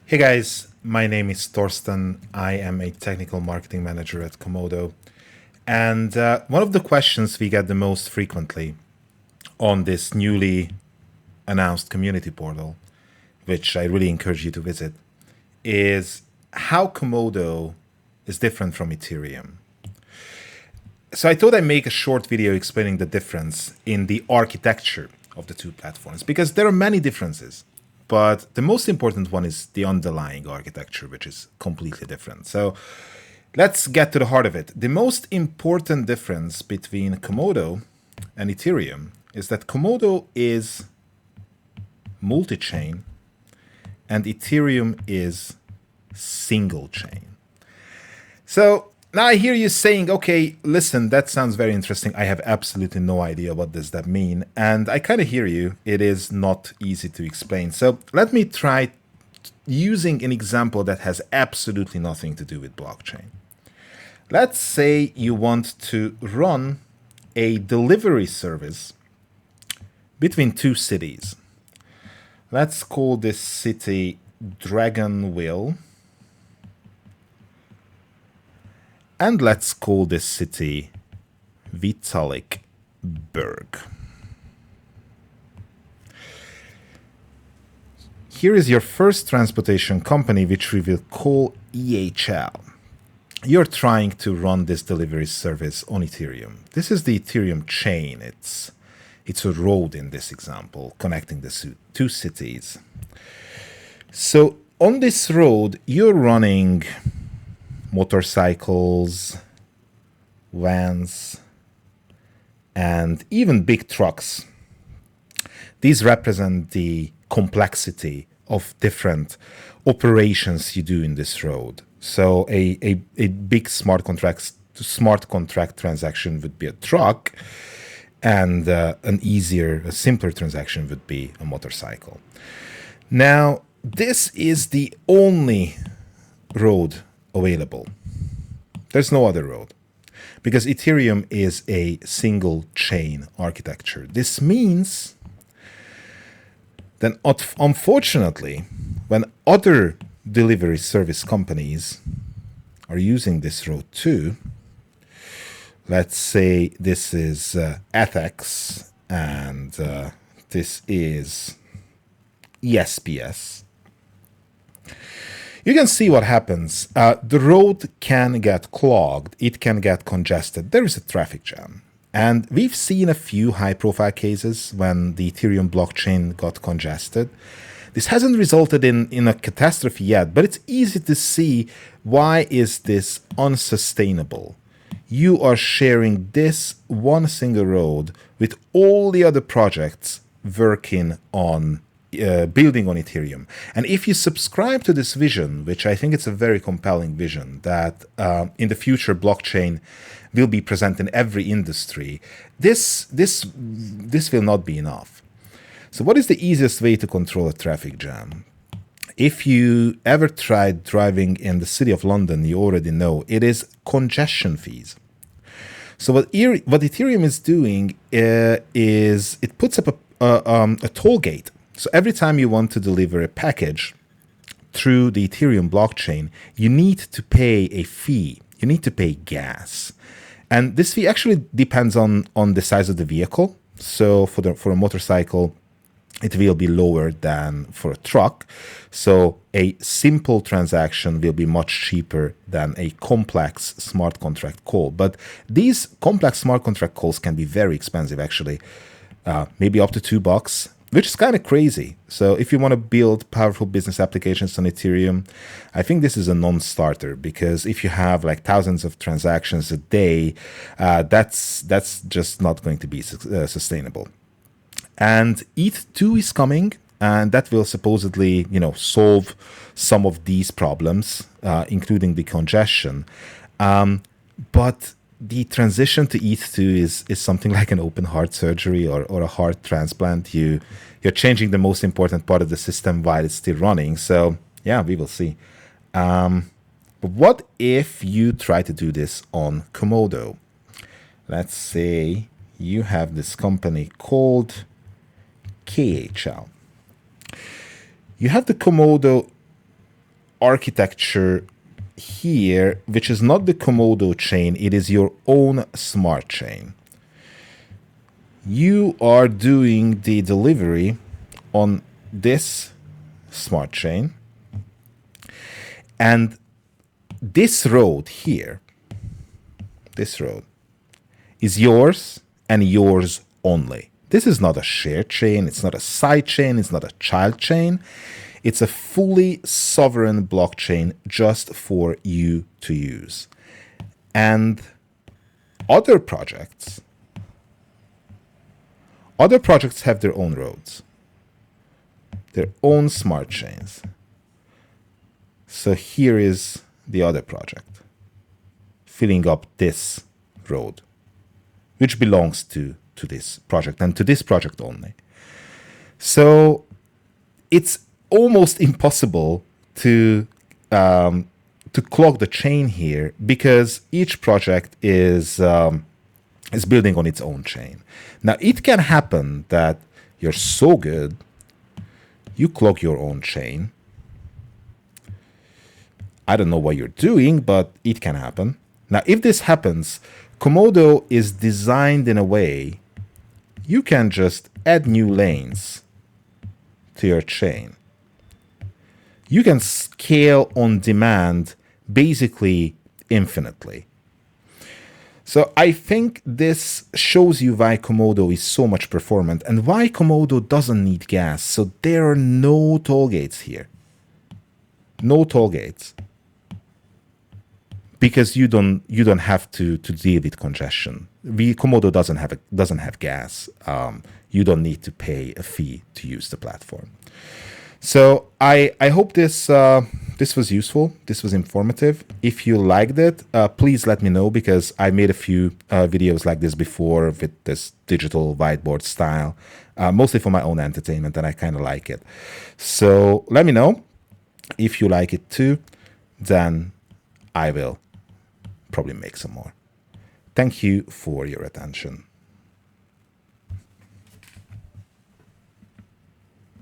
Hey guys, my name is Torsten. I am a technical marketing manager at Komodo. And one of the questions we get the most frequently on this newly announced community portal, which I really encourage you to visit, is how Komodo is different from Ethereum. So I thought I'd make a short video explaining the difference in the architecture of the two platforms, because there are many differences. But the most important one is the underlying architecture, which is completely different. So let's get to the heart of it. The most important difference between Komodo and Ethereum is that Komodo is multi-chain and Ethereum is single chain. So now I hear you saying, okay, listen, that sounds very interesting. I have absolutely no idea what does that mean. And I kind of hear you. It is not easy to explain. So let me try using an example that has absolutely nothing to do with blockchain. Let's say you want to run a delivery service between two cities. Let's call this city Dragonville. And let's call this city Vitalikburg. Here is your first transportation company, which we will call EHL. You're trying to run this delivery service on Ethereum. This is the Ethereum chain. It's a road in this example, connecting the two cities. So on this road, you're running motorcycles, vans, and even big trucks. These represent the complexity of different operations you do in this road. So a big smart contract transaction would be a truck, and a simpler transaction would be a motorcycle. Now, this is the only road available. There's no other road because Ethereum is a single chain architecture. This means that unfortunately, when other delivery service companies are using this road too, let's say this is Ethics and this is ESPS, you can see what happens. The road can get clogged. It can get congested. There is a traffic jam. And we've seen a few high-profile cases when the Ethereum blockchain got congested. This hasn't resulted in a catastrophe yet, but it's easy to see why is this unsustainable. You are sharing this one single road with all the other projects working on building on Ethereum. And if you subscribe to this vision, which I think it's a very compelling vision, that in the future blockchain will be present in every industry, this will not be enough. So what is the easiest way to control a traffic jam? If you ever tried driving in the city of London, you already know it is congestion fees. So what Ethereum is doing is it puts up a toll gate. So every time you want to deliver a package through the Ethereum blockchain, you need to pay a fee. You need to pay gas. And this fee actually depends on the size of the vehicle. So for a motorcycle, it will be lower than for a truck. So a simple transaction will be much cheaper than a complex smart contract call. But these complex smart contract calls can be very expensive, actually, maybe up to $2, which is kind of crazy. So if you want to build powerful business applications on Ethereum, I think this is a non-starter, because if you have like thousands of transactions a day, that's just not going to be sustainable. And ETH2 is coming, and that will supposedly, solve some of these problems, including the congestion. But the transition to ETH2 is something like an open heart surgery or a heart transplant. You're changing the most important part of the system while it's still running. So yeah, we will see. But what if you try to do this on Komodo? Let's say you have this company called KHL. You have the Komodo architecture here, which is not the Komodo chain, it is your own smart chain. You are doing the delivery on this smart chain, and this road here, this road, is yours and yours only. This is not a shared chain, it's not a side chain, it's not a child chain. It's a fully sovereign blockchain just for you to use. And other projects have their own roads, their own smart chains. So here is the other project filling up this road, which belongs to this project and to this project only. So it's almost impossible to clog the chain here because each project is building on its own chain. Now it can happen that you're so good, you clog your own chain. I don't know what you're doing, but it can happen. Now, if this happens, Komodo is designed in a way you can just add new lanes to your chain. You can scale on demand basically infinitely. So I think this shows you why Komodo is so much performant and why Komodo doesn't need gas. So there are no toll gates here. No toll gates. Because you don't have to deal with congestion. Komodo doesn't have gas. You don't need to pay a fee to use the platform. So I hope this was useful. This was informative. If you liked it, please let me know, because I made a few videos like this before with this digital whiteboard style, mostly for my own entertainment, and I kind of like it. So let me know if you like it too. Then I will probably make some more. Thank you for your attention.